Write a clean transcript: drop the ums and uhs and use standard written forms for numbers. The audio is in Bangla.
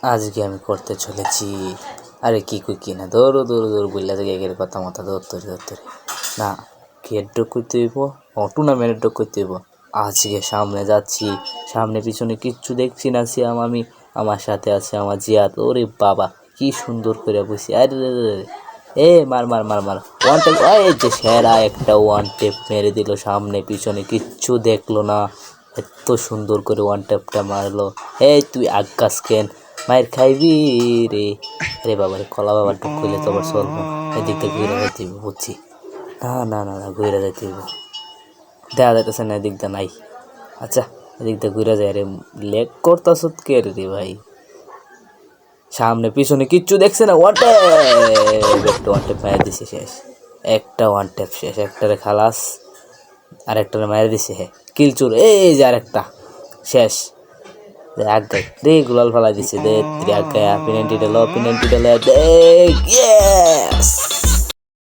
আজকে আমি করতে চলেছি। আরে কি কই কি না, দৌড় দৌড় দৌড় বললে তো গেগের কথা মাথা ধরতে না, গেট ডক করতে হইব, টুর্নামেন্টের ডক করতে হইব। আজকে সামনে যাচ্ছি, সামনে পিছনে কিচ্ছু দেখছি না, সিয়াম আমি, আমার সাথে আছে আমার জিয়াদ। ওরে বাবা কি সুন্দর করে বসি। আরে এ মার মার মার মার ওয়ান টেপ। এই যে সেরা একটা ওয়ান টেপ মেরে দিল, সামনে পিছনে কিচ্ছু দেখলো না, এত সুন্দর করে ওয়ান টেপটা মারলো। এই তুই আকাশ কেন মায়ের খাইবি রে? আরে বাবা রে, কলা বাবার টুক করলে তো আবার চলবো। এদিক দিয়ে ঘুরে যাইতে হইব, বুঝছি। না না না না, ঘুরে যাইতে হইব, দেখা যাইতেছে না এদিক দিয়ে নাই। আচ্ছা এদিক দিয়ে ঘুরে যায়। রে লেগ করতাছ কে রে ভাই? সামনে পিছনে কিচ্ছু দেখছে না। ওয়ান ট্যাপ, একটা ওয়ান ট্যাপ মায়ের দিছে, শেষ। একটা ওয়ান ট্যাপ শেষ, একটারে খালাস, আর একটারে মায়ের দিছে। হ্যাঁ কিলচুর, এই যে আর একটা শেষ। আগাই দে গুলাল ফেলাই দিছে, দে আগায় পেনাল্টিটা ল, পেনাল্টিটা ল, দে